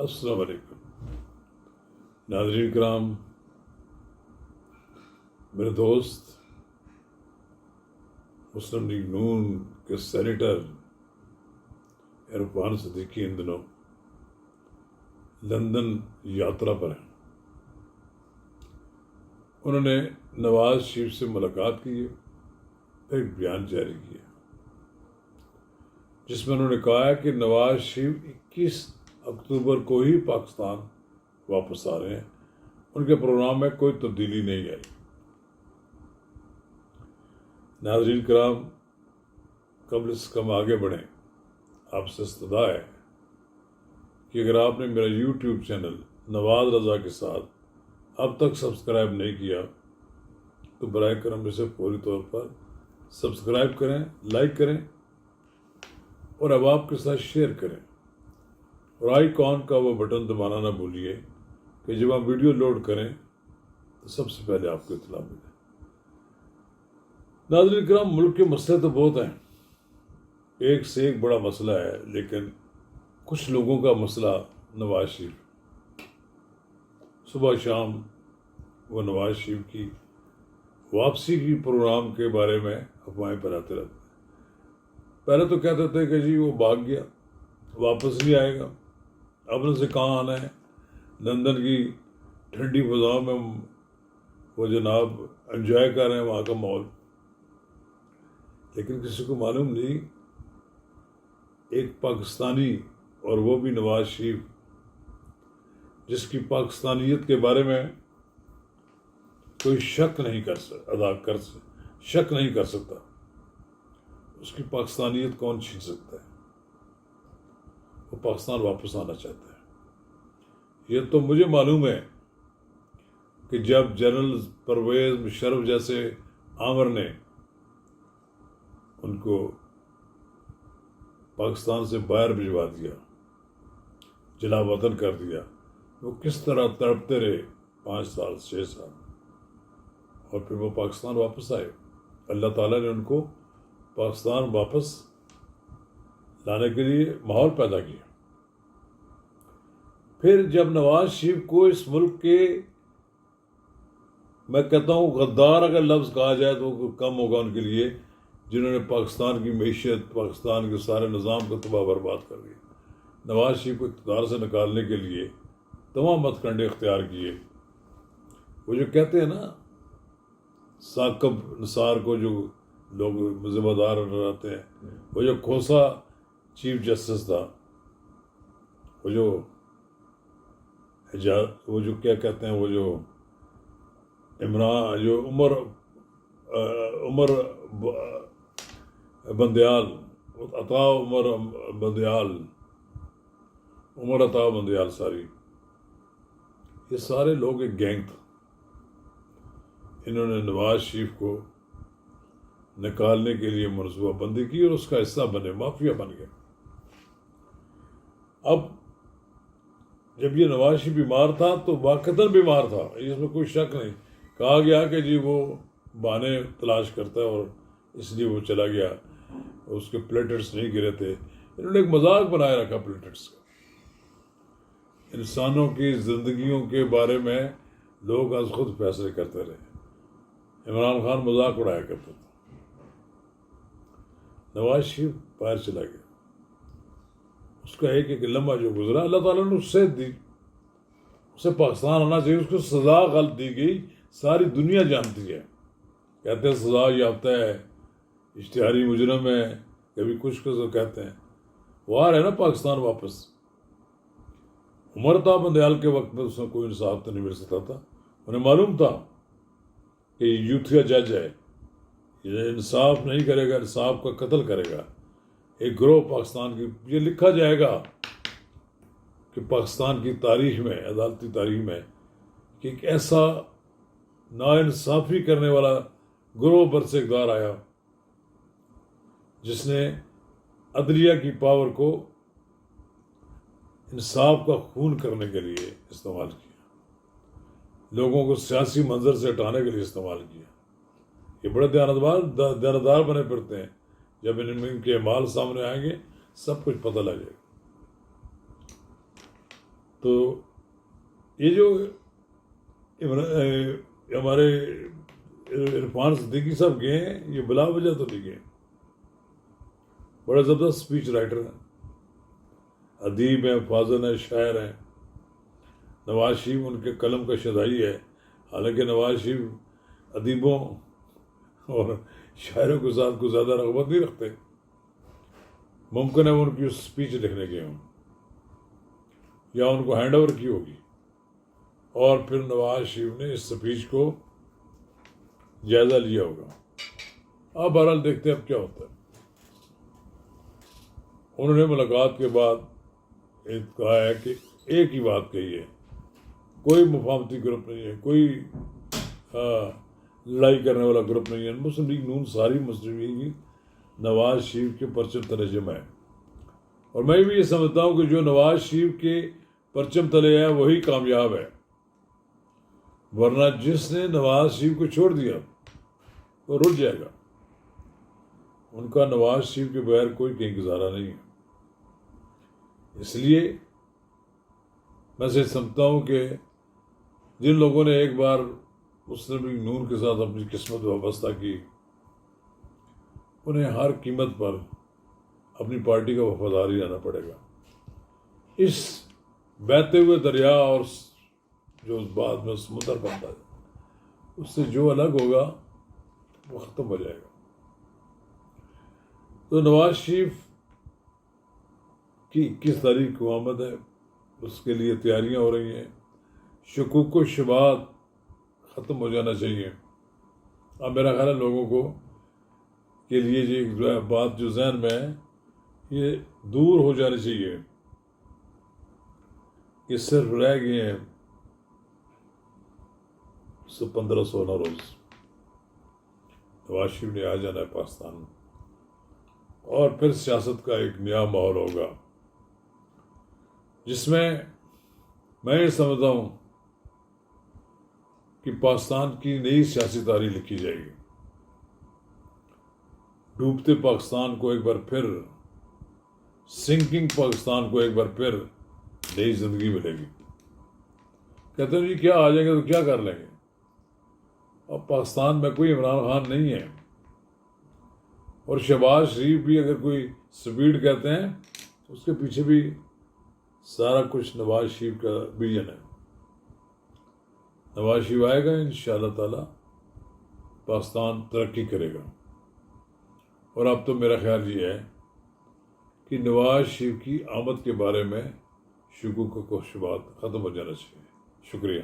السلام علیکم ناظرین کرام، میرے دوست مسلم لیگ نون کے سینیٹر عرفان صدیقی ان دنوں لندن یاترا پر ہیں۔ انہوں نے نواز شریف سے ملاقات کی ہے، ایک بیان جاری کیا جس میں انہوں نے کہا ہے کہ نواز شریف 21 اکتوبر کو ہی پاکستان واپس آ رہے ہیں، ان کے پروگرام میں کوئی تبدیلی نہیں آئی۔ ناظرین کرام، قبل سے کم آگے بڑھیں، آپ سے استدعا ہے کہ اگر آپ نے میرا یوٹیوب چینل نواز رضا کے ساتھ اب تک سبسکرائب نہیں کیا تو برائے کرم اسے فوری طور پر سبسکرائب کریں، لائک کریں اور اب آپ کے ساتھ شیئر کریں، اور آئیکن کا وہ بٹن دبانا نہ بھولیے کہ جب آپ ویڈیو لوڈ کریں تو سب سے پہلے آپ کو اطلاع ملے۔ ناظرین کرام، ملک کے مسئلے تو بہت ہیں، ایک سے ایک بڑا مسئلہ ہے، لیکن کچھ لوگوں کا مسئلہ نواز شریف۔ صبح شام وہ نواز شریف کی واپسی کی پروگرام کے بارے میں افواہیں پھیلاتے رہتے ہیں۔ پہلے تو کہتے تھے کہ جی وہ بھاگ گیا، واپس نہیں آئے گا، اب ان سے کہاں آنا ہے، لندن کی ٹھنڈی فضاؤں میں وہ جناب انجوائے کر رہے ہیں وہاں کا ماحول۔ لیکن کسی کو معلوم نہیں، ایک پاکستانی، اور وہ بھی نواز شریف، جس کی پاکستانیت کے بارے میں کوئی شک نہیں کر سکتا، اس کی پاکستانیت کون چھین سکتا ہے؟ وہ پاکستان واپس آنا چاہتا ہے۔ یہ تو مجھے معلوم ہے کہ جب جنرل پرویز مشرف جیسے آمر نے ان کو پاکستان سے باہر بھجوا دیا، جلا وطن کر دیا، وہ کس طرح تڑپتے رہے 5 سال 6 سال، اور پھر وہ پاکستان واپس آئے۔ اللہ تعالیٰ نے ان کو پاکستان واپس لانے کے لیے ماحول پیدا کیا۔ پھر جب نواز شریف کو اس ملک کے، میں کہتا ہوں غدار اگر لفظ کہا جائے تو کم ہوگا ان کے لیے، جنہوں نے پاکستان کی معیشت، پاکستان کے سارے نظام کو تباہ برباد کر دیا، نواز شریف کو اقتدار سے نکالنے کے لیے تمام ہتھ کنڈے اختیار کیے۔ وہ جو کہتے ہیں نا، ثاقب نثار کو جو لوگ ذمہ دار رہتے ہیں، وہ جو کھوسا چیف جسٹس تھا، وہ جو کیا کہتے ہیں، وہ جو عمران، جو عمر بندیال، عمر عطا بندیال، یہ سارے لوگ ایک گینگ تھا۔ انہوں نے نواز شریف کو نکالنے کے لیے منصوبہ بندی کی اور اس کا حصہ بنے، مافیا بن گئے۔ اب جب یہ نواز شریف بیمار تھا تو واقعتاً بیمار تھا، اس میں کوئی شک نہیں۔ کہا گیا کہ جی وہ بہانے تلاش کرتا ہے اور اس لیے وہ چلا گیا، اس کے پلیٹلٹس نہیں گرے تھے۔ انہوں نے ایک مذاق بنائے رکھا پلیٹلٹس کا۔ انسانوں کی زندگیوں کے بارے میں لوگ از خود فیصلے کرتے رہے۔ عمران خان مذاق اڑایا کرتا تھا۔ نواز شریف باہر چلا گیا، اس کا ایک لمحہ جو گزرا، اللہ تعالیٰ نے اس صحت دی، اسے پاکستان آنا چاہیے، اس کو سزا غلط دی گئی، ساری دنیا جانتی ہے۔ کہتے ہیں سزا یافتہ ہے، اشتہاری مجرم ہے، کبھی کچھ کو کہتے ہیں۔ وہ آ رہے نا پاکستان واپس۔ عمر عطا بندیال کے وقت میں اس میں کوئی انصاف تو نہیں مل سکتا تھا، انہیں معلوم تھا کہ یہ یوتھیا جج ہے، یہ انصاف نہیں کرے گا، انصاف کا قتل کرے گا، ایک گروہ پاکستان کی۔ یہ لکھا جائے گا کہ پاکستان کی تاریخ میں، عدالتی تاریخ میں، کہ ایک ایسا ناانصافی کرنے والا گروہ برسے اقتدار آیا جس نے عدلیہ کی پاور کو انصاف کا خون کرنے کے لیے استعمال کیا، لوگوں کو سیاسی منظر سے ہٹانے کے لیے استعمال کیا۔ یہ بڑے دیانتدار بنے پھرتے ہیں، جب ان کے اعمال سامنے آئیں گے سب کچھ پتہ لگ جائے گا۔ تو یہ جو ہمارے عرفان صدیقی صاحب گئے ہیں، یہ بلا وجہ تو نہیں گئے، بڑا زبردست اسپیچ رائٹر ہیں، ادیب ہیں، فاضل ہیں، شاعر ہیں۔ نواز شریف ان کے قلم کا شدائی ہے، حالانکہ نواز شریف ادیبوں اور شاعروں کے ساتھ کوئی زیادہ رغبت نہیں رکھتے، ممکن ہے وہ ان کی اسپیچ لکھنے گئے ہوں یا ان کو ہینڈ اوور کی ہوگی، اور پھر نواز شریف نے اس اسپیچ کو جائزہ لیا ہوگا۔ اب بہرحال دیکھتے ہیں اب کیا ہوتا ہے۔ انہوں نے ملاقات کے بعد کہا ہے کہ ایک ہی بات کہی ہے، کوئی مفاہمتی گروپ نہیں ہے، کوئی لڑائی کرنے والا گروپ نہیں ہے، مسلم لیگ نون ساری مسلم لیگ نواز شریف کے پرچم تلے جمع ہے، اور میں بھی یہ سمجھتا ہوں کہ جو نواز شریف کے پرچم تلے ہے وہی کامیاب ہے، ورنہ جس نے نواز شریف کو چھوڑ دیا وہ رک جائے گا، ان کا نواز شریف کے بغیر کوئی کہیں گزارا نہیں ہے۔ اس لیے میں سے سمجھتا ہوں کہ جن لوگوں نے ایک بار مسلم لیگ نون کے ساتھ اپنی قسمت وابستہ کی، انہیں ہر قیمت پر اپنی پارٹی کا وفاداری رہنا پڑے گا۔ اس بہتے ہوئے دریا اور جو اس بعد میں سمندر بنتا ہے، اس سے جو الگ ہوگا وہ ختم ہو جائے گا۔ تو نواز شریف کی 21 تاریخ کو آمد ہے، اس کے لیے تیاریاں ہو رہی ہیں، شکوک و شبہات ختم ہو جانا چاہیے۔ اب میرا خیال ہے لوگوں کو کے لیے یہ بات جو ذہن میں ہے یہ دور ہو جانی چاہیے کہ صرف رہ گئے ہیں 15-16 روز، نواز شریف نے آ جانا ہے پاکستان میں، اور پھر سیاست کا ایک نیا ماحول ہوگا جس میں میں یہ سمجھتا ہوں کہ پاکستان کی نئی سیاسی تاریخ لکھی جائے گی۔ ڈوبتے پاکستان کو ایک بار پھر، سنکنگ پاکستان کو ایک بار پھر نئی زندگی ملے گی۔ کہتے ہیں جی کیا آ جائیں گے تو کیا کر لیں گے؟ اب پاکستان میں کوئی عمران خان نہیں ہے، اور شہباز شریف بھی اگر کوئی سپیڈ کہتے ہیں اس کے پیچھے بھی سارا کچھ نواز شریف کا ویژن ہے۔ نواز شریف آئے گا انشاءاللہ تعالی پاکستان ترقی کرے گا، اور اب تو میرا خیال یہ ہے کہ نواز شریف کی آمد کے بارے میں شکوک و شبہات ختم ہو جانا چاہیے۔ شکریہ۔